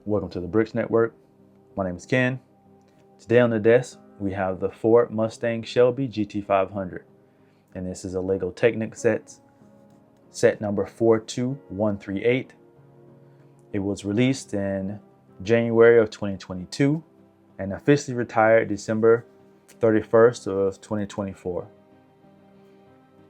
Welcome to the Bricks Network. My name is Ken. Today on the desk, we have the Ford Mustang Shelby GT500. And this is a LEGO Technic set number 42138. It was released in January of 2022 and officially retired December 31st of 2024.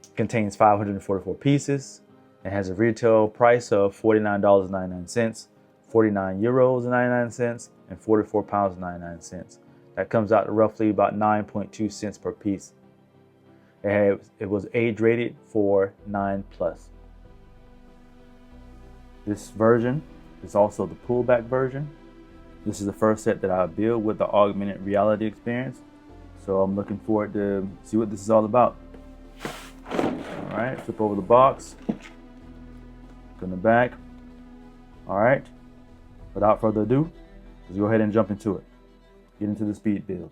It contains 544 pieces and has a retail price of $49.99. 49 euros and 99 cents and 44 pounds and 99 cents. That comes out to roughly about 9.2 cents per piece. It was age rated for 9+. This version is also the pullback version. This is the first set that I build with the augmented reality experience. So I'm looking forward to see what this is all about. All right, flip over the box. Look in the back. All right. Without further ado, let's go ahead and jump into it. Get into the speed build.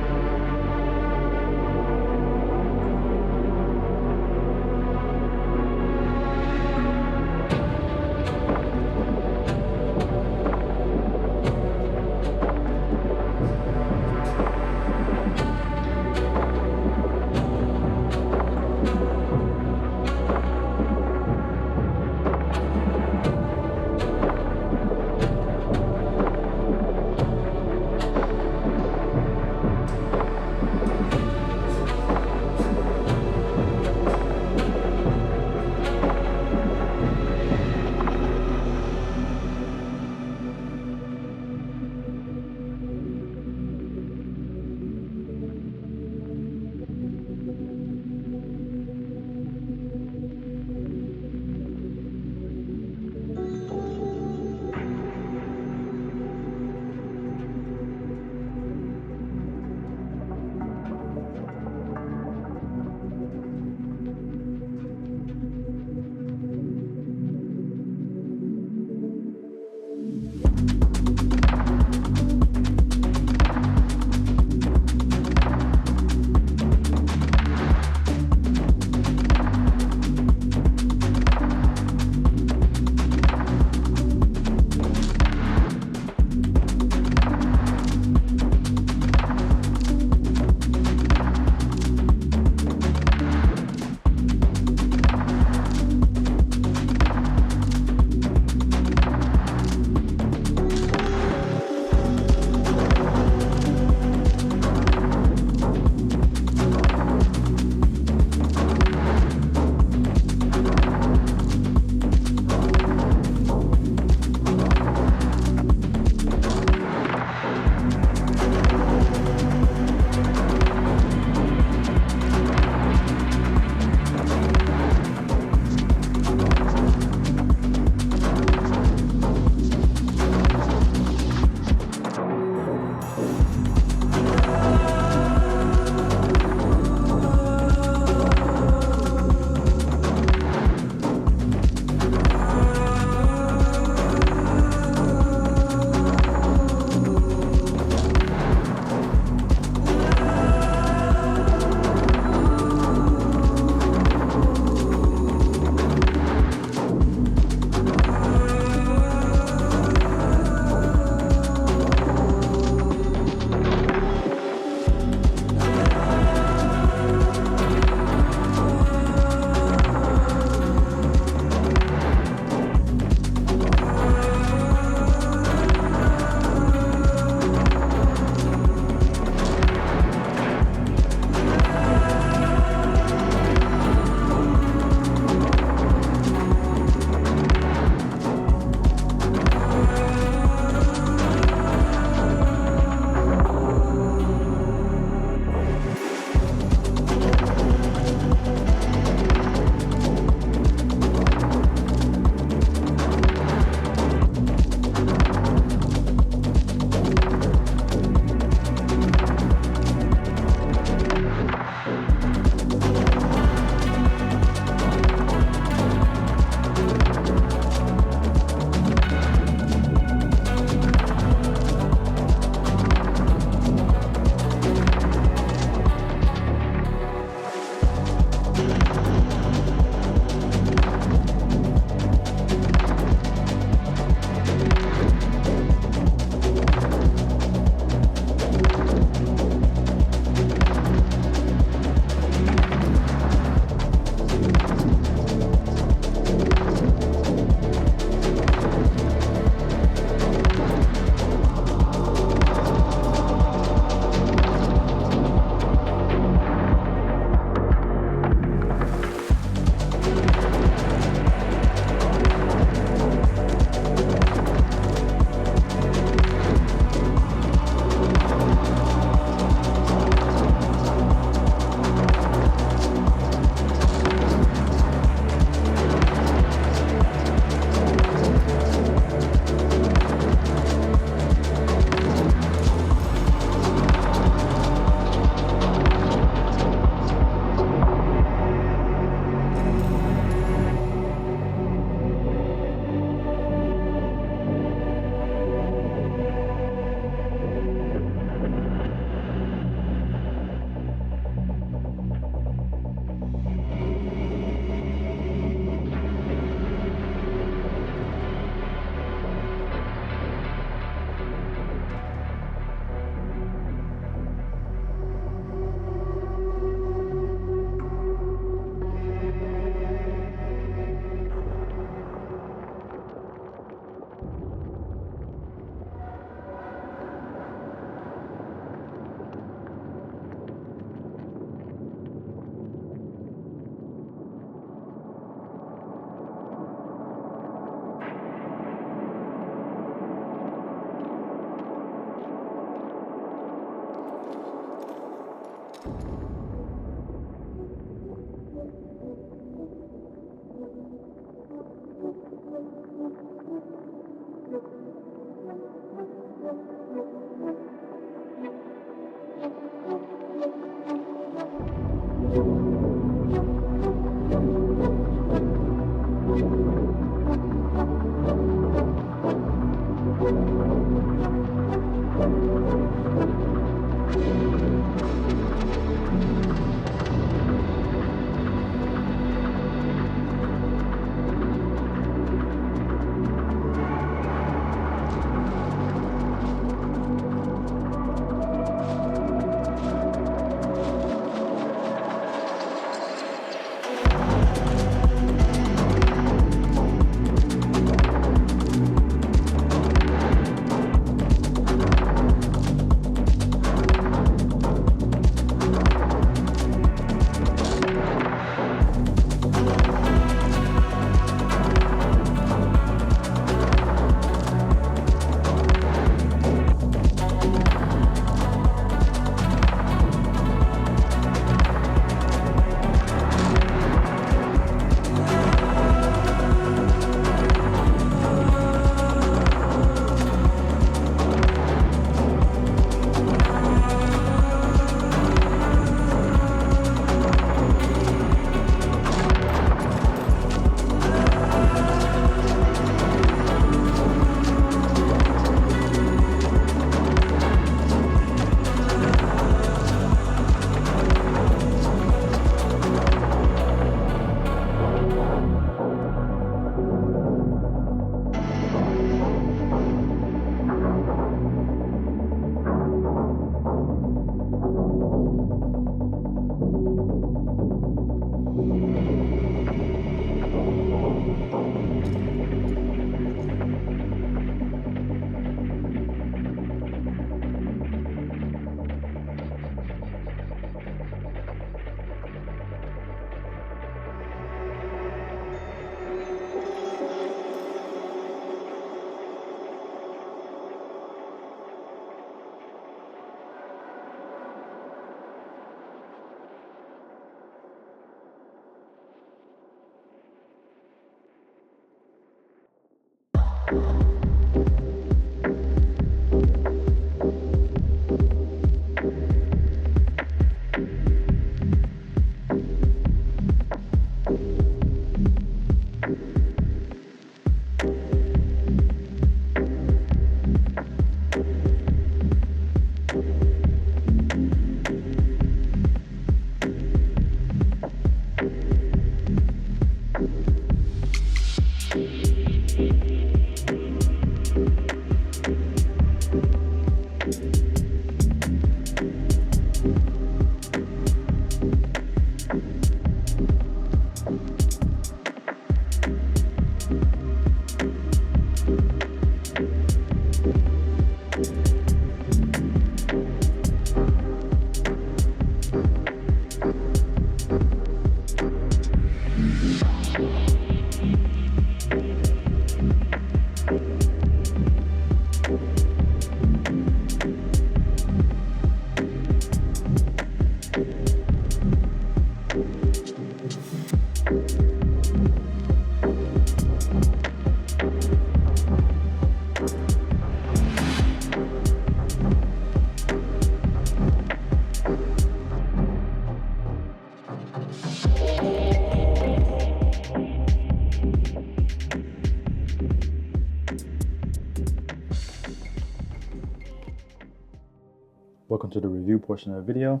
Welcome to the review portion of the video.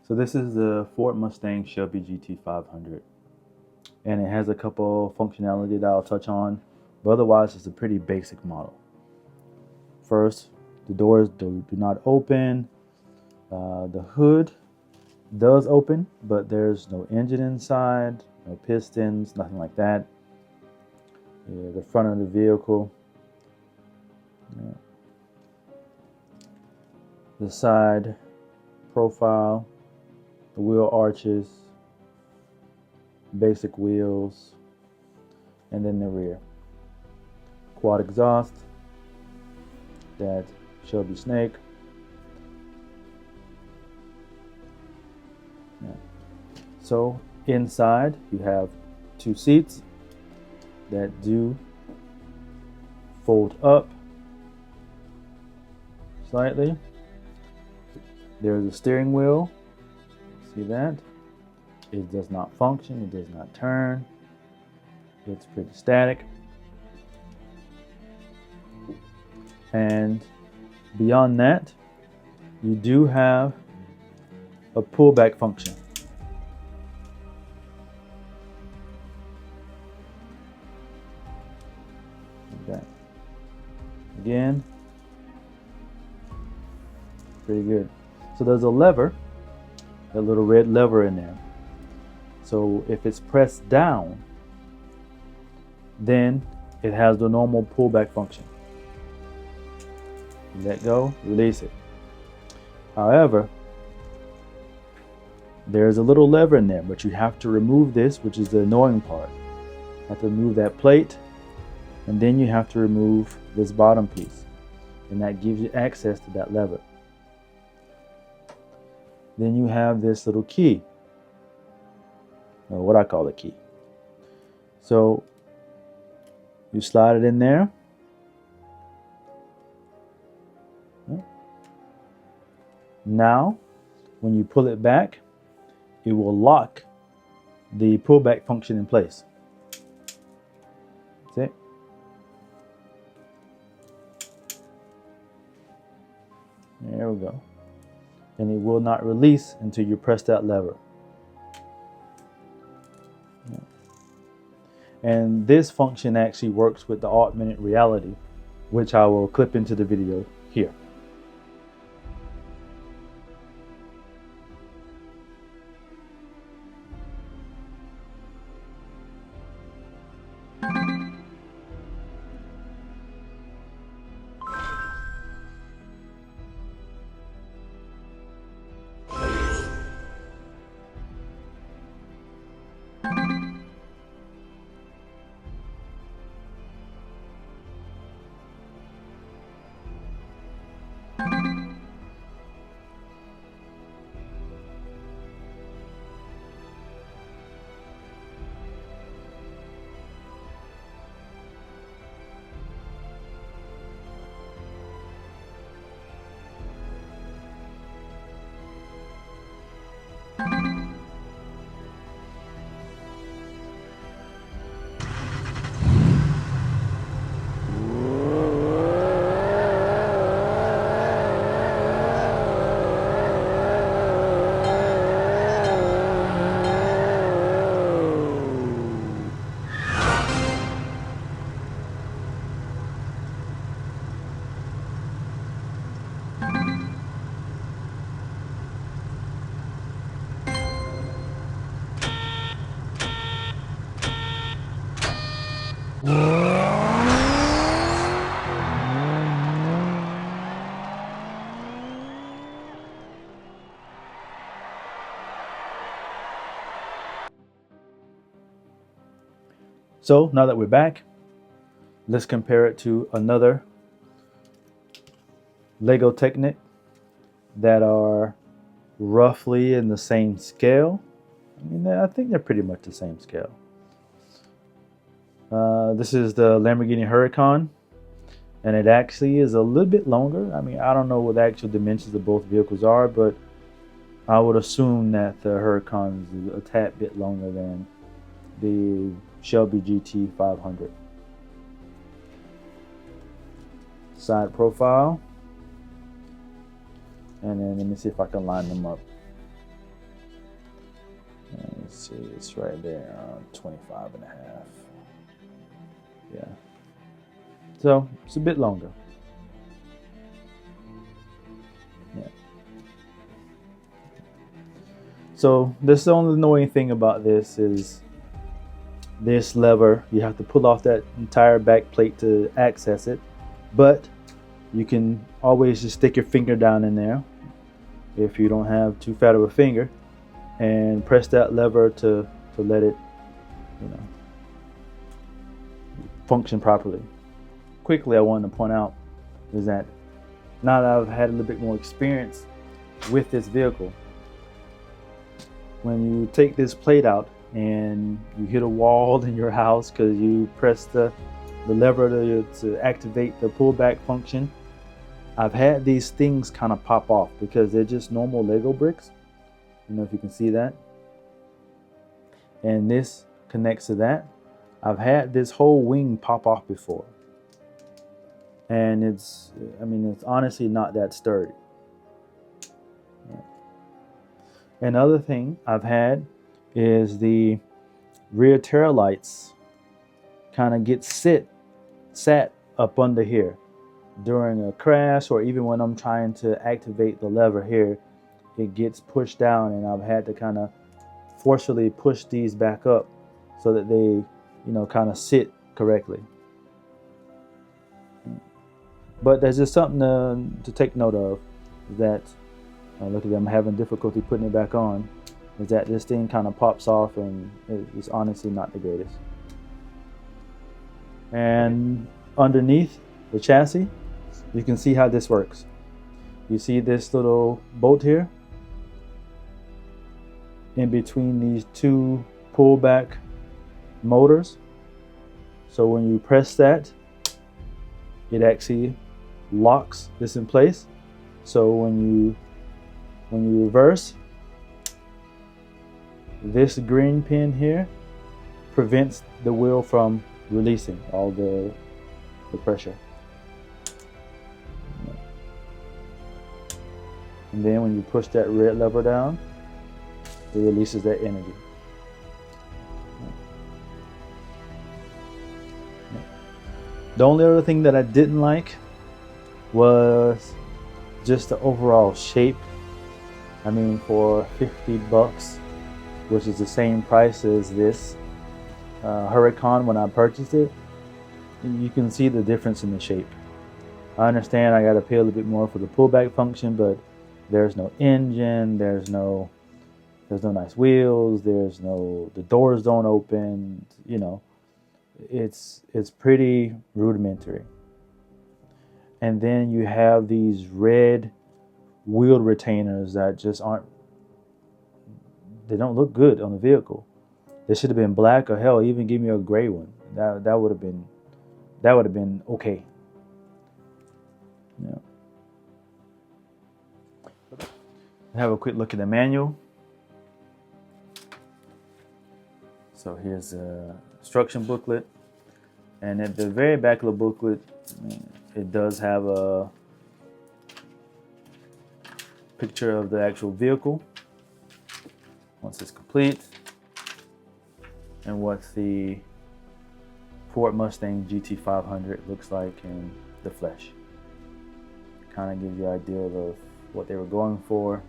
So this is the Ford Mustang Shelby GT500, and it has a couple functionality that I'll touch on, but otherwise it's a pretty basic model. First, the doors do not open. The hood does open, but there's no engine inside, no pistons, nothing like that. The front of the vehicle. The side profile, the wheel arches, basic wheels, and then the rear. Quad exhaust, that Shelby snake. So inside you have two seats that do fold up slightly. There's a steering wheel. See that? It does not function. It does not turn. It's pretty static. And beyond that, you do have a pullback function. Like that. Again, pretty good. So there's a lever, a little red lever in there. So if it's pressed down, then it has the normal pullback function. Let go, release it. However, there's a little lever in there, but you have to remove this, which is the annoying part. You have to remove that plate, and then you have to remove this bottom piece, and that gives you access to that lever. Then you have this little key, or what I call a key. So you slide it in there. Now, when you pull it back, it will lock the pullback function in place. That's it. There we go. And it will not release until you press that lever. And this function actually works with the augmented reality, which I will clip into the video here. So now that we're back, let's compare it to another LEGO Technic that are roughly in the same scale. I mean, I think they're pretty much the same scale. This is the Lamborghini Huracan, and it actually is a little bit longer. I mean, I don't know what the actual dimensions of both vehicles are, but I would assume that the Huracan is a tad bit longer than the Shelby GT500. Side profile, and then let me see if I can line them up. Let's see, it's right there, 25 and a half. Yeah, so it's a bit longer. Yeah. So this, the only annoying thing about this is this lever. You have to pull off that entire back plate to access it, but you can always just stick your finger down in there if you don't have too fat of a finger, and press that lever to let it, you know, function properly. Quickly, I wanted to point out is that now that I've had a little bit more experience with this vehicle, when you take this plate out and you hit a wall in your house because you press the lever to activate the pullback function, I've had these things kind of pop off because they're just normal Lego bricks. I don't know if you can see that. And this connects to that. I've had this whole wing pop off before. And it's honestly not that sturdy. Another thing I've had is the rear tail lights kind of get sat up under here during a crash, or even when I'm trying to activate the lever here, it gets pushed down, and I've had to kind of forcefully push these back up so that they, you know, kind of sit correctly. But there's just something to take note of, that look at them having difficulty putting it back on, is that this thing kind of pops off, and it's honestly not the greatest. And underneath the chassis, you can see how this works. You see this little bolt here in between these two pullback motors. So when you press that, it actually locks this in place. So when you reverse, this green pin here prevents the wheel from releasing all the pressure. And then when you push that red lever down, it releases that energy. The only other thing that I didn't like was just the overall shape. I mean, for 50 bucks, which is the same price as this Huracan when I purchased it, you can see the difference in the shape. I understand I got to pay a little bit more for the pullback function, but there's no engine, there's no nice wheels, the doors don't open, you know. It's pretty rudimentary. And then you have these red wheel retainers that just they don't look good on the vehicle. They should have been black, or hell, even give me a gray one. That would have been okay. Yeah. Have a quick look at the manual. So here's a instruction booklet, and at the very back of the booklet, it does have a picture of the actual vehicle once it's complete, and what the Ford Mustang GT500 looks like in the flesh. Kind of gives you an idea of what they were going for.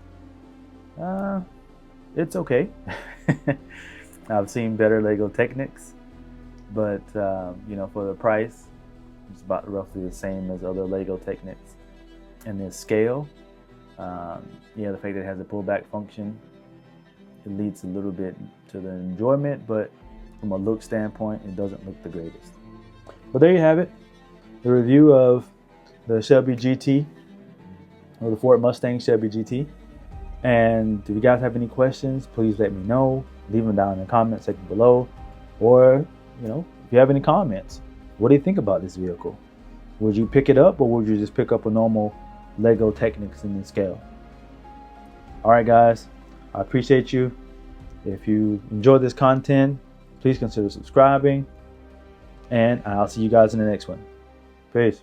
It's okay. I've seen better LEGO Technics, but you know, for the price, it's about roughly the same as other LEGO Technics. And the scale, yeah, the fact that it has a pullback function, it leads a little bit to the enjoyment, but from a look standpoint, it doesn't look the greatest. But there you have it, the review of the Shelby GT, or the Ford Mustang Shelby GT. And if you guys have any questions, please let me know. Leave them down in the comment section below. Or, you know, if you have any comments, what do you think about this vehicle? Would you pick it up, or would you just pick up a normal LEGO Technics in the scale? All right, guys, I appreciate you. If you enjoyed this content, please consider subscribing, and I'll see you guys in the next one. Peace.